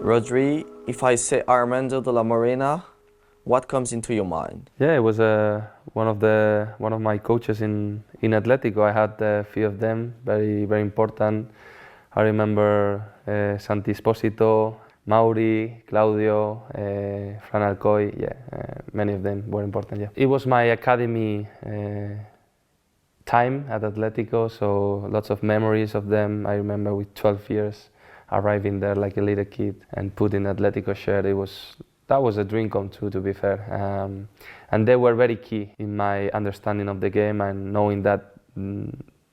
Rodri, if I say Armando de la Morena, what comes into your mind? Yeah, it was one of my coaches in Atletico. I had a few of them, very important. I remember Santi Esposito, Mauri, Claudio, Fran Alcoy. Yeah, many of them were important. Yeah, it was my academy time at Atletico, so lots of memories of them. I remember with 12 years arriving there like a little kid and putting Atletico shirt. That was a dream come true, to be fair. And they were very key in my understanding of the game and knowing that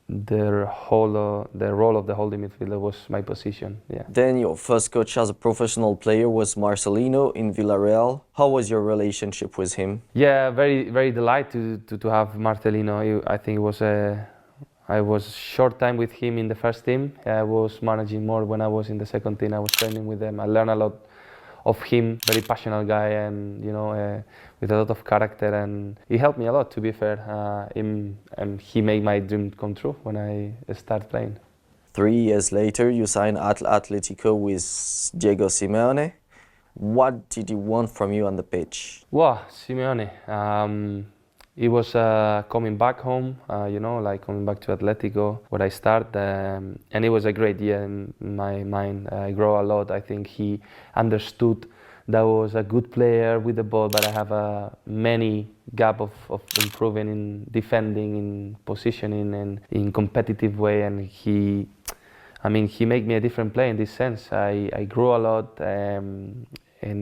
the role of the holding midfielder was my position. Yeah. Then your first coach as a professional player was Marcelino in Villarreal. How was your relationship with him? Yeah, very delighted to have Marcelino. I think I was short time with him in the first team. I was managing more when I was in the second team. I was training with them. I learned a lot of him, very passionate guy, and with a lot of character, and he helped me a lot, to be fair. And he made my dream come true when I started playing. 3 years later, you signed at Atletico with Diego Simeone. What did he want from you on the pitch? Wow, Simeone. He was coming back home, like coming back to Atletico, where I started, and it was a great year in my mind. I grew a lot. I think he understood that I was a good player with the ball, but I have many gap of improving in defending, in positioning, and in competitive way. And he made me a different player in this sense. I grew a lot, and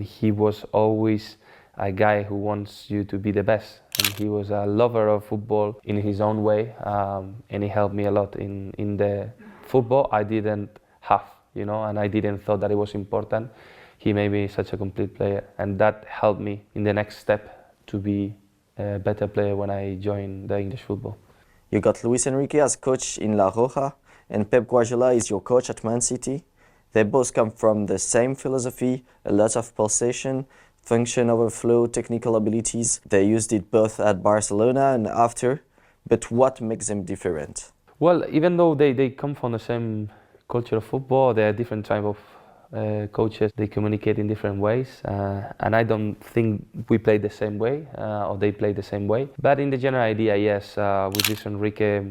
he was always a guy who wants you to be the best. And he was a lover of football in his own way, and he helped me a lot in the football I didn't have, and I didn't thought that it was important. He made me such a complete player, and that helped me in the next step to be a better player when I joined the English football. You got Luis Enrique as coach in La Roja, and Pep Guardiola is your coach at Man City. They both come from the same philosophy, a lot of pulsation, function over flow, technical abilities. They used it both at Barcelona and after, but what makes them different? Well, even though they come from the same culture of football, they are different type of coaches. They communicate in different ways, and I don't think we play the same way, or they play the same way. But in the general idea, yes, with Luis Enrique,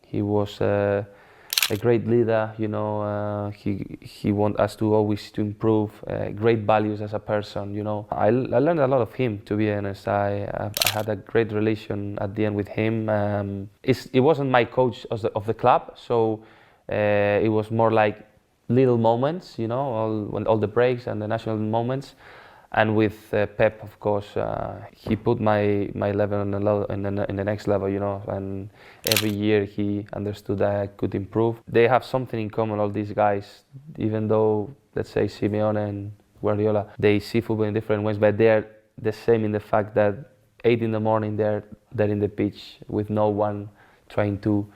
he was a great leader, he wants us to always to improve, great values as a person, I learned a lot of him, to be honest. I had a great relation at the end with him. It wasn't my coach of the club, so it was more like little moments, all the breaks and the national moments. And with Pep, of course, he put my level in the next level, and every year he understood that I could improve. They have something in common, all these guys, even though, let's say, Simeone and Guardiola, they see football in different ways, but they're the same in the fact that 8 in the morning they're in the pitch with no one trying to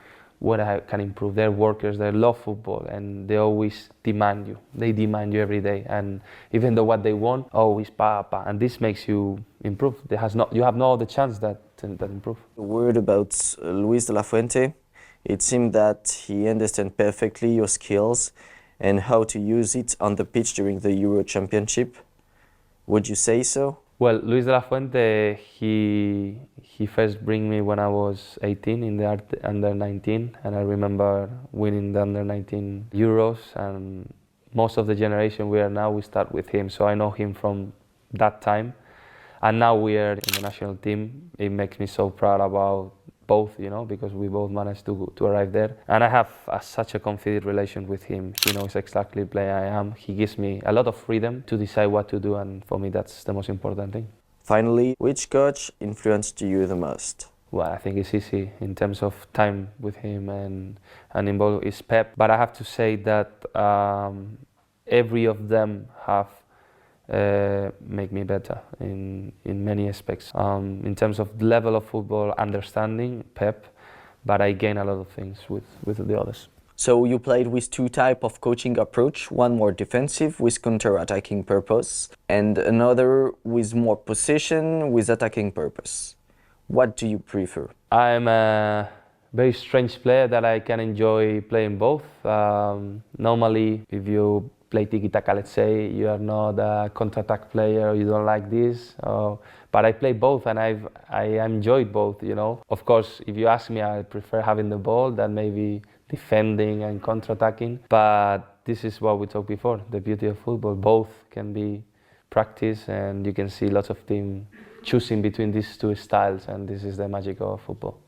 what I can improve. They're workers, they love football, and they always demand you. They demand you every day, and even though what they want, always pa, and this makes you improve. You have no other chance that improve. A word about Luis de la Fuente. It seemed that he understands perfectly your skills and how to use it on the pitch during the Euro Championship. Would you say so? Well, Luis de la Fuente, he first bring me when I was 18 in the under 19, and I remember winning the under 19 Euros, and most of the generation we are now, we start with him, so I know him from that time, and now we are in the national team. It makes me so proud about both, because we both managed to arrive there, and I have such a confident relation with him. He knows exactly the player I am. He gives me a lot of freedom to decide what to do, and for me that's the most important thing. Finally, which coach influenced you the most? Well, I think it's easy in terms of time with him and involved is Pep, but I have to say that every of them have make me better in many aspects. In terms of the level of football, understanding, Pep, but I gain a lot of things with the others. So you played with two types of coaching approach, one more defensive with counter-attacking purpose, and another with more possession with attacking purpose. What do you prefer? I'm a very strange player that I can enjoy playing both. Normally, if you play tiki-taka, let's say, you are not a counter-attack player, you don't like this. But I play both, and I enjoyed both, you know. Of course, if you ask me, I prefer having the ball than maybe defending and counter-attacking. But this is what we talked before, the beauty of football. Both can be practiced, and you can see lots of teams choosing between these two styles, and this is the magic of football.